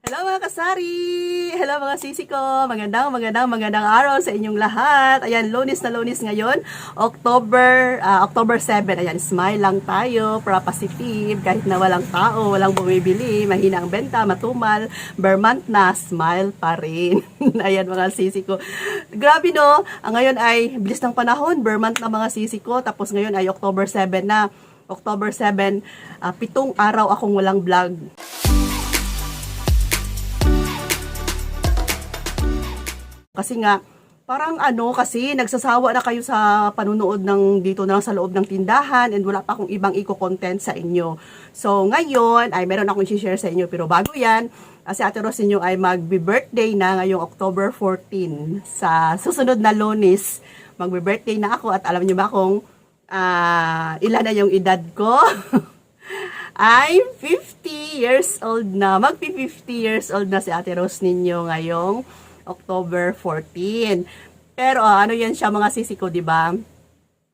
Hello mga kasari! Hello mga sisi ko! Magandang araw sa inyong lahat. Ayan, Lunes na Lunes ngayon. October 7. Ayan, smile lang tayo para positive. Kahit na walang tao, walang bumibili, mahina ang benta, matumal, month na, smile pa rin. Ayan mga sisi ko. Grabe no! Ngayon ay bilis ng panahon, month na mga sisi ko. Tapos ngayon ay October 7 na. October 7, 7 araw akong walang vlog. Kasi nga, parang kasi nagsasawa na kayo sa panunood ng dito na sa loob ng tindahan and wala pa akong ibang eco-content sa inyo. So, ngayon, ay meron akong i-share sa inyo. Pero bago yan, si Ate Rose ninyo ay magbe-birthday na ngayong October 14. Sa susunod na Lunes, magbe-birthday na ako at alam niyo ba kung ilan na yung edad ko? I'm 50 years old na. Magpi-50 years old na si Ate Rose ninyo ngayong October 14. Pero ano yan siya mga sisi ko, 'di ba?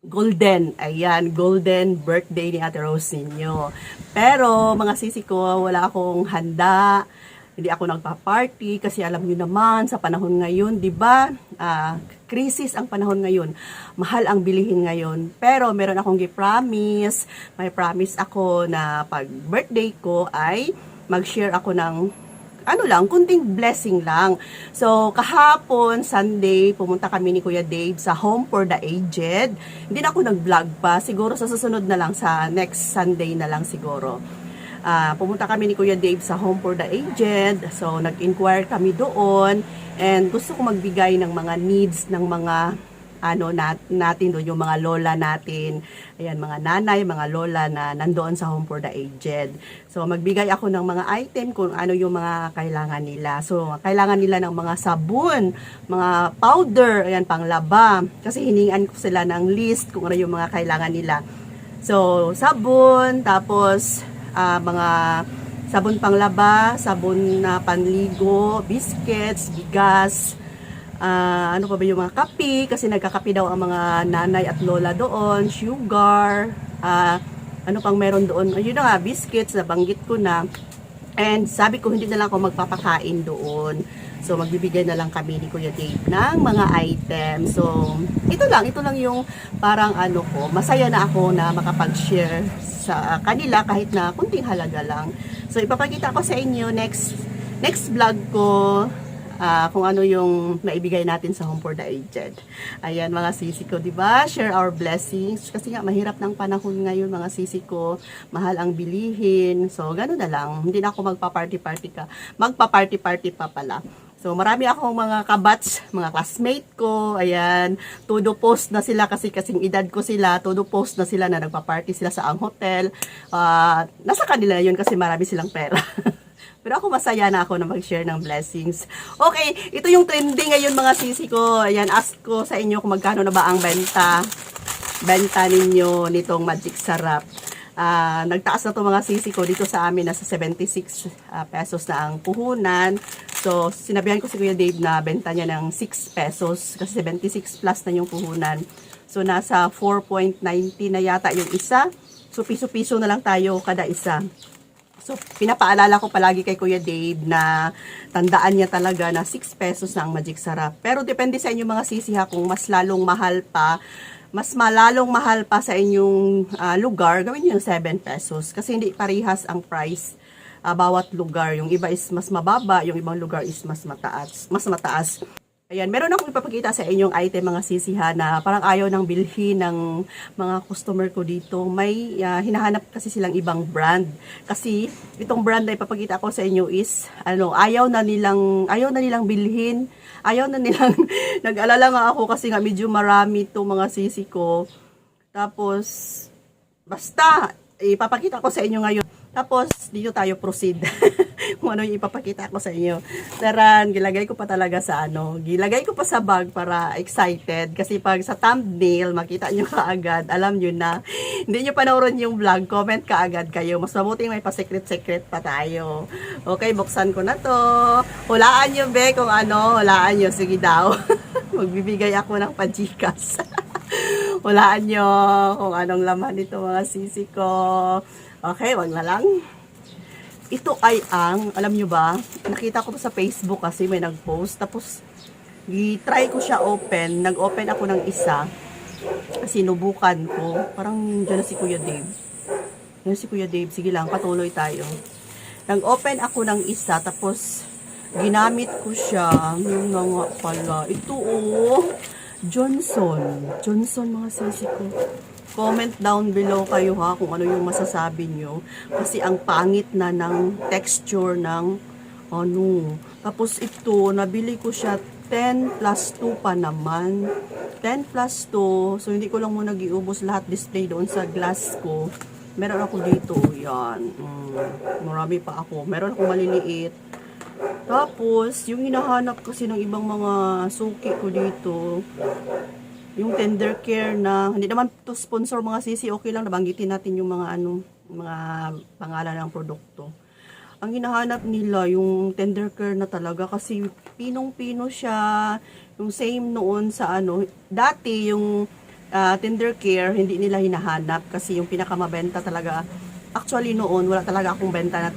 Golden. Ayan, golden birthday ni Ate Rose ninyo. Pero mga sisi ko, wala akong handa. Hindi ako nagpa-party kasi alam niyo naman sa panahon ngayon, 'di ba? Krisis ang panahon ngayon. Mahal ang bilihin ngayon. Pero meron akong gi-promise. May promise ako na pag birthday ko ay mag-share ako ng kunting blessing lang. So, kahapon, Sunday, pumunta kami ni Kuya Dave sa Home for the Aged. Hindi na ako nag-vlog pa. Siguro sa susunod na lang, sa next Sunday na lang siguro. Pumunta kami ni Kuya Dave sa Home for the Aged. So, nag-inquire kami doon. And gusto ko magbigay ng mga needs ng mga natin doon, yung mga lola natin, ayan, mga nanay, mga lola na nandoon sa Home for the Aged. So, magbigay ako ng mga item kung ano yung mga kailangan nila. So, kailangan nila ng mga sabon, mga powder, ayan, panglaba. Kasi hiningan ko sila ng list kung ano yung mga kailangan nila. So, sabon, tapos mga sabon panglaba, sabon na panligo, biscuits, bigas, ano pa ba yung mga kape, kasi nagkakape daw ang mga nanay at lola doon, sugar, ano pang meron doon, ayun na nga, biscuits, nabanggit ko na, and sabi ko hindi na lang ako magpapakain doon, so magbibigay na lang kami ni Kuya Dave ng mga items. So ito lang yung parang ko, masaya na ako na makapag-share sa kanila kahit na kunting halaga lang. So ipapakita ko sa inyo next vlog ko, kung ano yung maibigay natin sa Home for the Aged. Ayan mga sisi ko, 'di ba? Share our blessings kasi nga mahirap ng panahon ngayon mga sisi ko, mahal ang bilihin. So gano'n na lang. Hindi na ako magpa-party pa pala. So marami akong mga kabats, mga classmate ko, ayan, todo post na sila kasi kasing edad ko sila, todo post na sila na nagpa-party sila sa ang hotel. Nasa kanila 'yun kasi marami silang pera. Pero ako masaya na ako na mag-share ng blessings. Okay, ito yung trending ngayon mga sisi ko. Ayan, ask ko sa inyo kung magkano na ba ang benta ninyo nitong Magic Sarap. Nagtaas na to mga sisi ko dito sa amin, nasa 76 pesos na ang puhunan. So, sinabihan ko si Kuya Dave na benta niya ng 6 pesos kasi 76 plus na yung puhunan. So, nasa 4.90 na yata yung isa. So, piso-piso na lang tayo kada isa. So, pinapaalala ko palagi kay Kuya Dave na tandaan niya talaga na 6 pesos na ang Magic Sarap. Pero depende sa inyo mga sisi ha, kung mas malalong mahal pa sa inyong lugar, gawin niyo yung 7 pesos. Kasi hindi parehas ang price bawat lugar. Yung iba is mas mababa, yung ibang lugar is mas mataas. Ayan, meron akong ipapakita sa inyong item mga sisiha na parang ayaw ng bilhin ng mga customer ko dito. May hinahanap kasi silang ibang brand. Kasi itong brand na ipapakita ko sa inyo is ayaw na nilang bilhin. Ayaw na nilang nag-alala nga ako kasi nga medyo marami itong mga sisi ko. Tapos basta ipapakita ko sa inyo ngayon. Tapos dito tayo proceed. Kung ano yung ipapakita ko sa inyo. Taran, gilagay ko pa talaga sa gilagay ko pa sa bag para excited. Kasi pag sa thumbnail, makita nyo kaagad, alam nyo na, hindi nyo panoorin yung vlog, comment kaagad kayo. Mas mabuting may pa-secret pa tayo. Okay, buksan ko na to. Hulaan nyo, be, kung hulaan nyo. Sige daw. Magbibigay ako ng pajikas. Hulaan nyo kung anong laman nito mga sisi ko. Okay, wag na lang. Ito ay alam nyo ba, nakita ko to sa Facebook kasi may nag-post. Tapos, i-try ko siya open. Nag-open ako ng isa. Sinubukan ko. Parang dyan na si Kuya Dave. Yan si Kuya Dave. Sige lang, patuloy tayo. Nag-open ako ng isa. Tapos, ginamit ko siya. Yung nga pala. Ito Johnson. Johnson mga sisi ko. Comment down below kayo ha kung ano yung masasabi nyo. Kasi ang pangit na ng texture ng ano. Tapos ito, nabili ko siya 10 plus 2 pa naman. 10 plus 2. So hindi ko lang muna giubos lahat display doon sa glass ko. Meron ako dito. Yan. Marami pa ako. Meron akong maliliit. Tapos, yung hinahanap kasi ng ibang mga suki ko dito, yung tender care na, hindi naman to sponsor mga sisi, okay lang, nabanggitin natin yung mga mga pangalan ng produkto. Ang hinahanap nila, yung tender care na talaga, kasi pinong-pino siya, yung same noon sa dati yung tender care, hindi nila hinahanap, kasi yung pinakamabenta talaga, actually noon, wala talaga akong benta na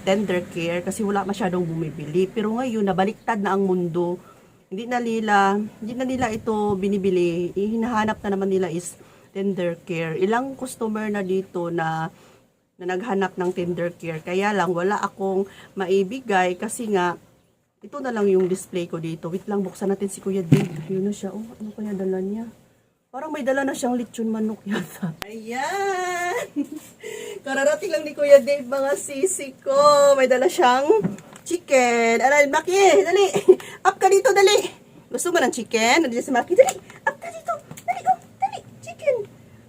tender care, kasi wala masyadong bumibili, pero ngayon, nabaliktad na ang mundo. Hindi na nila ito binibili. Hinahanap na naman nila is tender care. Ilang customer na dito na naghanap ng tender care. Kaya lang, wala akong maibigay kasi nga, ito na lang yung display ko dito. Wait lang, buksan natin si Kuya Dave. Yun na siya. Ano kaya dala niya? Parang may dala na siyang lechon manok yata. Ayan! Kararating lang ni Kuya Dave, mga sisi ko. May dala siyang chicken. Aray, Maki, dali. Up ka dito, dali. Gusto mo ng chicken? Dali si Maki, dali. Up ka dito. Dali, go. Dali. Chicken.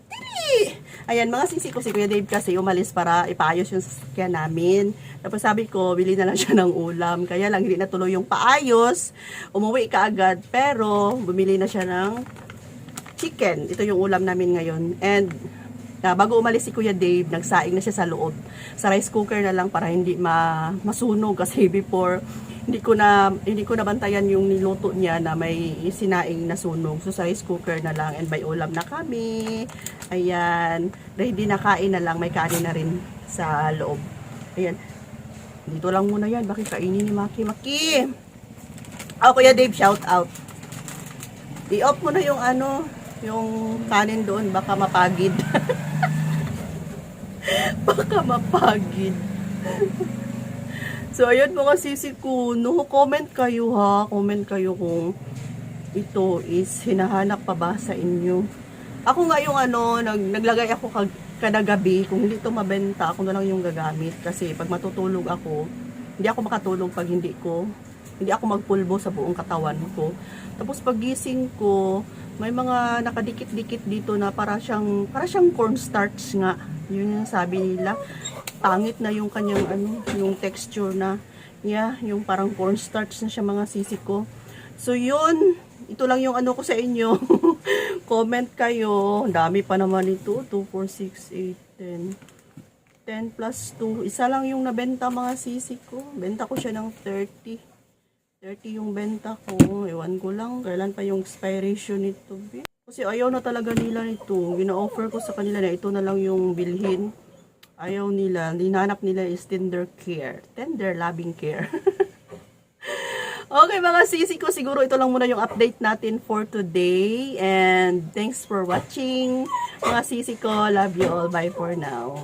Dali. Ayan, mga sisi ko si Kuya Dave kasi umalis para ipaayos yung sasakyan namin. Tapos sabi ko, bili na lang siya ng ulam. Kaya lang, hindi natuloy yung paayos. Umuwi ka agad. Pero, bumili na siya ng chicken. Ito yung ulam namin ngayon. And, bago umalis si Kuya Dave, nagsaing na siya sa loob. Sa rice cooker na lang para hindi masunog kasi before hindi ko na bantayan yung niluto niya na may sinaing na sunog. So sa rice cooker na lang and may ulam na kami. Ayan, ready na kain na lang, may kanin na rin sa loob. Ayan. Dito lang muna yan, bakit kainin ni Maki. Maki. Kuya Dave, shout out. I-off mo na yung yung kanin doon, baka mapagid. Baka mapagid. So, ayun mga sisi ko. No, comment kayo ha. Comment kayo kung ito is hinahanap pa ba sa inyo. Ako nga yung naglagay ako kada gabi. Kung hindi ito mabenta, ako na lang yung gagamit. Kasi pag matutulog ako, hindi ako makatulog pag hindi ako magpulbo sa buong katawan ko. Tapos pagising ko, may mga nakadikit-dikit dito na para siyang cornstarch nga. Yun yung sabi nila. Pangit na yung kanyang yung texture na niya, yung parang cornstarch na siya mga sisi ko. So yun, ito lang yung ko sa inyo. Comment kayo. Dami pa naman ito. 2, 4, 6, 8, 10. 10 plus 2. Isa lang yung nabenta mga sisi ko. Benta ko siya ng 30. 30 yung benta ko. Ewan ko lang. Kailan pa yung expiration nito. Kasi ayaw na talaga nila nito. Gina-offer ko sa kanila na ito na lang yung bilhin. Ayaw nila. Hinahanap nila is tender care. Tender loving care. Okay mga sisi ko. Siguro ito lang muna yung update natin for today. And thanks for watching. Mga sisi ko. Love you all. Bye for now.